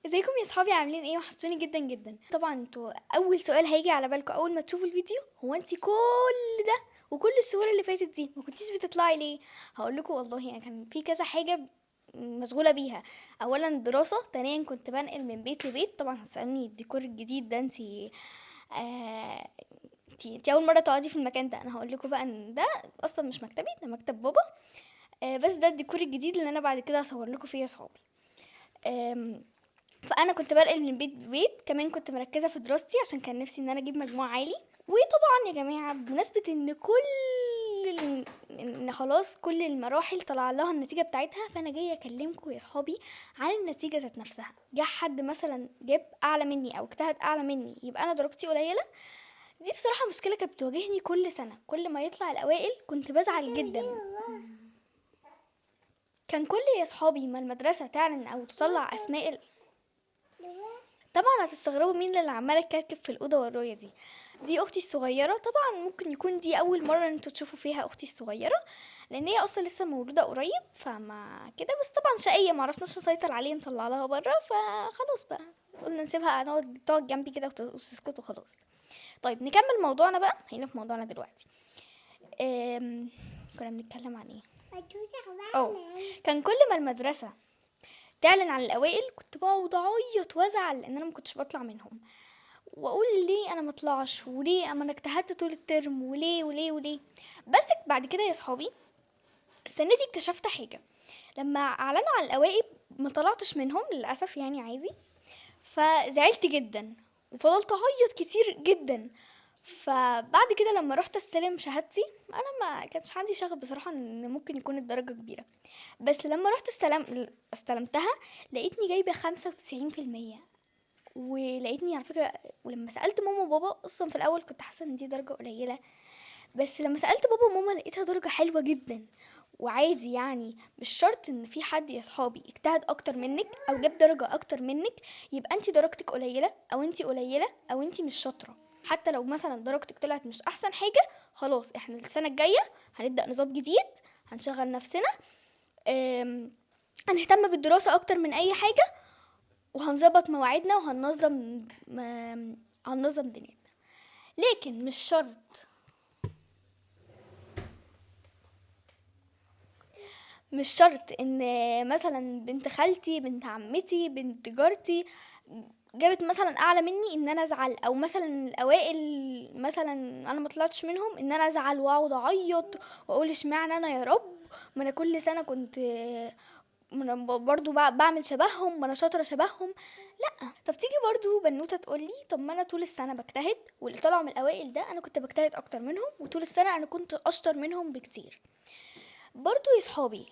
ازيكم يا صحابي؟ عاملين ايه؟ وحشتوني جدا جدا. طبعا انتوا اول سؤال هيجي على بالكم اول ما تشوفوا الفيديو هو انتي كل ده وكل الشهور اللي فاتت دي ما كنتيش بتطلعي ليه؟ هقول لكم والله يعني كان في كذا حاجه مشغوله بيها. اولا الدراسه، ثانيا كنت بنقل من بيت لبيت. طبعا هتسالني الديكور الجديد ده آه انتي اول مره تقعدي في المكان ده. انا هقول لكم بقى ان ده اصلا مش مكتبي، ده مكتب بابا. بس ده الديكور الجديد اللي انا بعد كده هصور لكم فيه يا صحابي. فانا كنت بنقل من بيت لبيت. كمان كنت مركزه في دراستي عشان كان نفسي ان انا اجيب مجموع عالي. وطبعا يا جماعه بمناسبه ان ان خلاص كل المراحل طلع لها النتيجه بتاعتها، فانا جايه اكلمكم يا صحابي عن النتيجه ذات نفسها. جه حد مثلا جاب اعلى مني او اجتهد اعلى مني يبقى انا درجتي قليله. دي بصراحه مشكله كانت بتواجهني كل سنه. كل ما يطلع الاوائل كنت بزعل جدا. كان كل يا صحابي ما المدرسه تعلن او تطلع اسماء. طبعا هتستغربوا مين اللي عماله تكركب في الاوضه ورايا دي اختي الصغيره. طبعا ممكن يكون دي اول مره انتوا تشوفوا فيها اختي الصغيره، لان هي اصلا لسه مولوده قريب فما كده. بس طبعا شقيه ما عرفناش نسيطر عليها نطلع لها بره، فخلاص بقى قلنا نسيبها تقعد جنبي كده وتسكت وخلاص. طيب نكمل موضوعنا بقى. هنا في موضوعنا دلوقتي. كنا بنتكلم عن ايه؟ اه كان كل ما المدرسه تعلن عن الاوائل كنت بقعد اعيط وازعل لان انا ما كنتش بطلع منهم، واقول ليه انا مطلعش، وليه اما انا اجتهدت طول الترم، وليه وليه وليه. بس بعد كده يا صحابي السنه دي اكتشفت حاجه. لما اعلنوا عن الاوائل ما طلعتش منهم للاسف، يعني عادي. فزعلت جدا وفضلت اعيط كتير جدا. فبعد كده لما رحت استلم شهادتي، انا ما كانش عندي شغف بصراحه ان ممكن يكون الدرجه كبيره. بس لما رحت استلمتها لقيتني جايبه 95%. ولقيتني على فكره، ولما سالت ماما وبابا اصلا في الاول كنت حاسه ان دي درجه قليله، بس لما سالت بابا وماما لقيتها درجه حلوه جدا. وعادي يعني مش شرط ان في حد يا صحابي اجتهد اكتر منك او جاب درجه اكتر منك يبقى انت درجتك قليله او انت قليله او انت مش شاطره. حتى لو مثلا درجتك طلعت مش احسن حاجه، خلاص احنا السنه الجايه هنبدا نظام جديد، هنشغل نفسنا، أم، هنهتم بالدراسه اكتر من اي حاجه، وهنظبط مواعيدنا هننظم دنيتنا. لكن مش شرط ان مثلا بنت خالتي، بنت عمتي، بنت جارتي جابت مثلا اعلى مني ان انا ازعل، او مثلا الاوائل مثلا انا ما طلعتش منهم ان انا ازعل واقعد اعيط واقول اشمعنى انا يا رب، ما انا كل سنه كنت، ما انا برضو بعمل شبههم، ما انا شاطره شبههم. لا، طب تيجي برضو بنوته تقولي طب ما انا طول السنه بجتهد، واللي طلعوا من الاوائل ده انا كنت بجتهد اكتر منهم، وطول السنه انا كنت اشطر منهم بكتير. برضو يا صحابي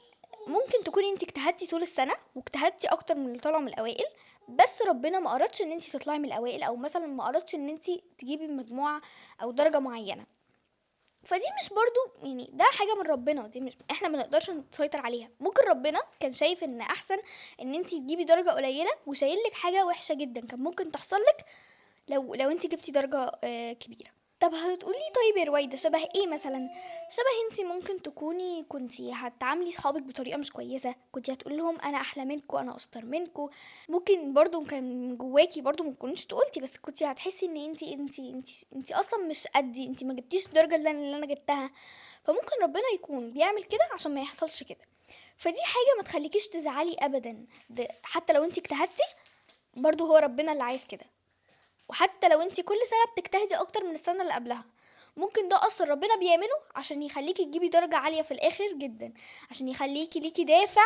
ممكن تكوني انت اجتهدتي طول السنه واجتهدتي اكتر من اللي طلعوا من الاوائل، بس ربنا ما ارادش ان انت تطلعي من الاوائل، او مثلا ما ارادش ان انت تجيبي مجموعه او درجه معينه. فدي مش برضو يعني ده حاجه من ربنا، دي مش احنا ما نقدرش نسيطر عليها. ممكن ربنا كان شايف ان احسن ان انت تجيبي درجه قليله وشايل لك حاجه وحشه جدا كان ممكن تحصل لك لو انت جبتي درجه كبيره. طب هتقولي طيب يا رويدة شبه ايه مثلا؟ شبه انتي ممكن تكوني كنتي هتعاملي صحابك بطريقة مش كويسة، كنتي هتقول لهم انا احلى منكم، انا اشطر منكم. ممكن برضو كان من جواكي برضو ما تكونيش تقولتي، بس كنتي هتحسي ان انتي اصلا مش قدي، انتي ما جبتيش الدرجة اللي انا جبتها. فممكن ربنا يكون بيعمل كده عشان ما يحصلش كده. فدي حاجة ما تخليكيش تزعلي ابدا. ده حتى لو انتي اجتهدتي برضو هو ربنا اللي عايز كده. وحتى لو انتي كل سنة بتجتهدي اكتر من السنة اللي قبلها، ممكن ده اصلا ربنا بيعمله عشان يخليكي تجيبي درجة عالية في الاخر جدا، عشان يخليكي ليكي دافع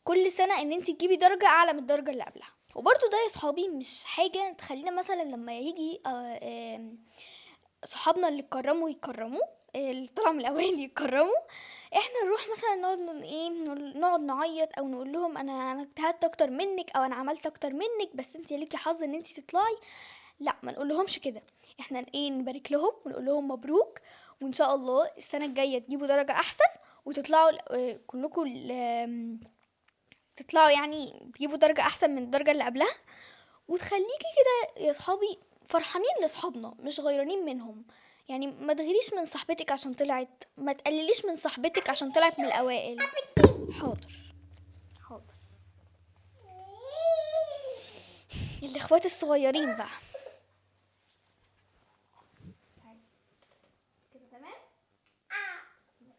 كل سنة ان انتي تجيبي درجة اعلى من الدرجة اللي قبلها. وبرضو ده يا صحابي مش حاجة تخلينا مثلا لما يجي صحابنا اللي يكرموا، اللي طلعوا من الاوائل يكرموا، احنا نروح مثلا نقعد نقعد نعيط او نقول لهم انا اجتهدت اكتر منك او انا عملت اكتر منك بس انت ليكي حظ ان انت تطلعي. لا، ما نقول لهمش كده. احنا نبارك لهم ونقول لهم مبروك، وان شاء الله السنه الجايه تجيبوا درجه احسن وتطلعوا كلكم تطلعوا يعني تجيبوا درجه احسن من الدرجه اللي قبلها. وتخليكي كده يا صحابي فرحانين لاصحابنا مش غيرانين منهم. يعني ما تغيريش من صاحبتك عشان طلعت، ما تقلليش من صاحبتك عشان طلعت من الاوائل. حاضر، حاضر. الاخوات الصغيرين بقى.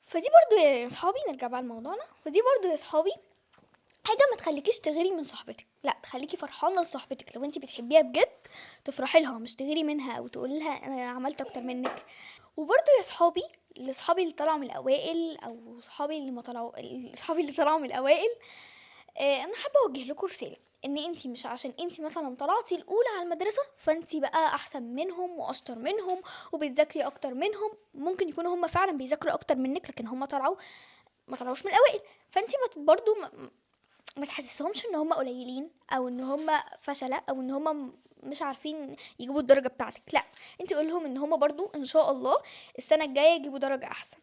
فدي برضو يا صحابي، نرجع بقى لموضوعنا، فدي برضو يا صحابي حاجه ما تخليكيش تغيري من صاحبتك، لا تخليكي فرحانه لصاحبتك. لو انت بتحبيها بجد تفرحي لها، مش تغيري منها او تقولي لها انا عملت اكتر منك. وبرضو يا صحابي، لاصحابي اللي طلعوا من الاوائل او صحابي اللي ما طلعوا، صحابي اللي طلعوا من الاوائل، انا حابه اوجه لكم رساله، ان انتي مش عشان انتي مثلا طلعتي الاولى على المدرسه فانتي بقى احسن منهم واشطر منهم وبتذاكري اكتر منهم. ممكن يكونوا هم فعلا بيذاكروا اكتر منك، لكن هم ما طلعوش من الاوائل. فانتي برضو ما تحسسهمش ان هم قليلين او ان هم فشلة او ان هم مش عارفين يجيبوا الدرجة بتاعتك. لا، انت قول لهم ان هم برضو ان شاء الله السنة الجاية يجيبوا درجة احسن.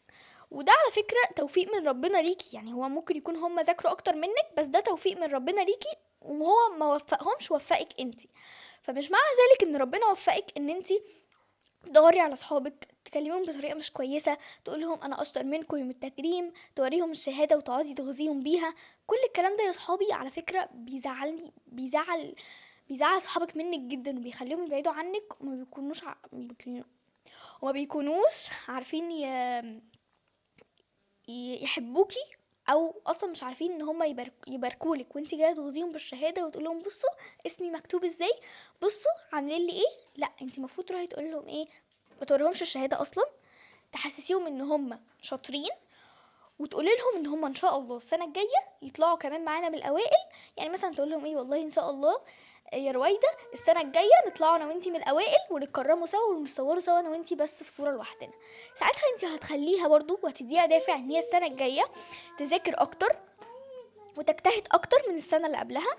وده على فكرة توفيق من ربنا ليكي، يعني هو ممكن يكون هم ذاكروا اكتر منك بس ده توفيق من ربنا ليكي، وهو ما وفقهمش، وفقك انت. فمش معنى ذلك ان ربنا وفقك ان انت تدوري على صحابك تكلميهم بطريقه مش كويسه، تقول لهم انا اشطر منكم يوم التكريم، توريهم الشهاده وتقعدي تغزيهم بيها. كل الكلام ده يا صحابي على فكره بيزعلني، بيزعل صحابك منك جدا، وبيخليهم يبعدوا عنك، وما بيكونوش عارفين يحبوكي، او اصلا مش عارفين ان هم يباركولك وانت جايه تغزيهم بالشهاده وتقول لهم بصوا اسمي مكتوب ازاي، بصوا عاملين لي ايه. لا، انت المفروض تروحي تقول لهم ايه، ما توريهمش الشهاده اصلا، تحسسيهم ان هم شاطرين، وتقولي لهم ان هم ان شاء الله السنه الجايه يطلعوا كمان معانا من الاوائل. يعني مثلا تقول لهم ايه، والله ان شاء الله يا رويده السنه الجايه نطلعوا انا وانتي من الاوائل ونتكرموا سوا ونصوروا سوا انا وانتي بس في صوره لوحدنا. ساعتها انتي هتخليها برضو وهتديها دافع ان هي السنه الجايه تذاكر اكتر وتجتهد اكتر من السنه اللي قبلها.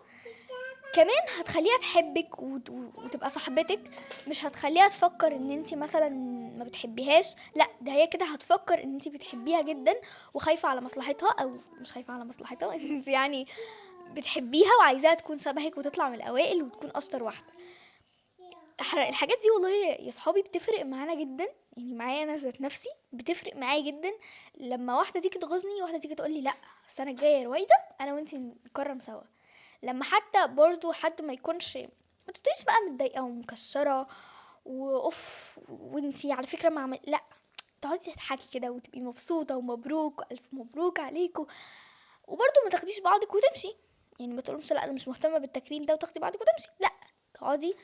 كمان هتخليها تحبك وتبقى صاحبتك، مش هتخليها تفكر ان انتي مثلا ما بتحبيهاش، لا ده هي كده هتفكر ان انتي بتحبيها جدا وخايفه على مصلحتها، او مش خايفه على مصلحتها انت يعني بتحبيها وعايزاها تكون شبهك وتطلع من الاوائل وتكون اشطر واحده. الحاجات دي والله يا صحابي بتفرق معانا جدا، يعني معايا انا ذات نفسي بتفرق معايا جدا. لما واحده تيجي تغيظني، واحده تيجي تقول لي لا السنه الجايه يا رويده انا وانتي نكرم سوا. لما حتى برضو حد ما يكونش، ما تبتديش بقى متضايقه ومكشره واوف وانتي على فكره ما عمل، لا تقعدي تضحكي كده وتبقي مبسوطه ومبروك والف مبروك عليكم. وبرضو ما تاخديش بعضك وتمشي، يعني ما تقولهمش لا انا مش مهتمه بالتكريم ده وتاخدي بعضك وتمشي، لا تقعدي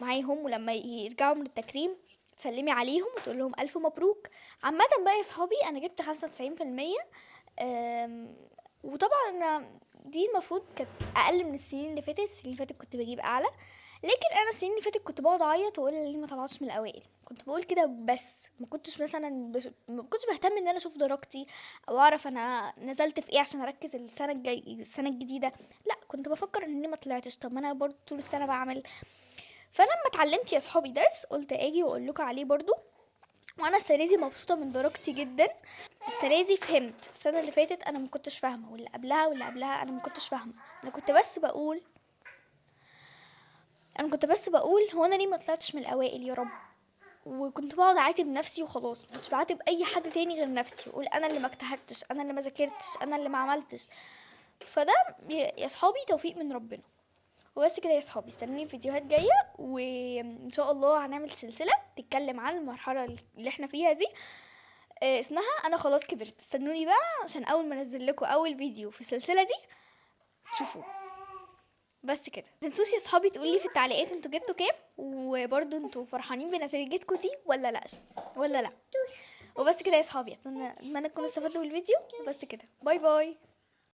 معاهم، ولما يرجعوا من التكريم تسلمي عليهم وتقول لهم الف مبروك. عامه بقى يا صحابي انا جبت 95%، وطبعا دي المفروض كانت اقل من السنين اللي فاتت. السنين اللي فاتت كنت بجيب اعلى، لكن انا السنين اللي فاتت كنت بقعد اعيط واقول ليه ما طلعتش من الاوائل. كنت بقول كده بس ما كنتش مثلا ما كنتش بهتم ان انا اشوف درجتي او اعرف انا نزلت في ايه عشان اركز السنه الجديده. لا كنت بفكر ان انا ما طلعتش، طب ما انا برضو طول السنه بعمل. فلما اتعلمت يا صحابي درس قلت اجي واقول لكم عليه برضو. وانا السنه دي مبسوطه من درجتي جدا. السنه دي فهمت، السنه اللي فاتت انا ما كنتش فاهمه، واللي قبلها واللي قبلها انا ما كنتش فاهمه. انا كنت بس بقول هو انا ليه ما طلعتش من الاوائل يا رب، وكنت بقعد اعاتب نفسي وخلاص، ما كنتش بعاتب اي حد تاني غير نفسي، واقول انا اللي ما اجتهدتش، انا اللي ما ذاكرتش، انا اللي ما عملتش. فده يا صحابي توفيق من ربنا. وبس كده يا صحابي، استنوني في فيديوهات جايه، وان شاء الله هنعمل سلسله تتكلم عن المرحله اللي احنا فيها دي، اسمها انا خلاص كبرت. استنوني بقى عشان اول ما انزل لكم اول فيديو في السلسله دي تشوفوه. بس كده، متنسوش يا صحابي تقولي في التعليقات انتوا جبتوا كام، وبرضو انتوا فرحانين بنتيجتكم دي ولا لا. وبس كده يا صحابي، اتمنى تكونوا استفدتوا بالفيديو. وبس كده، باي باي.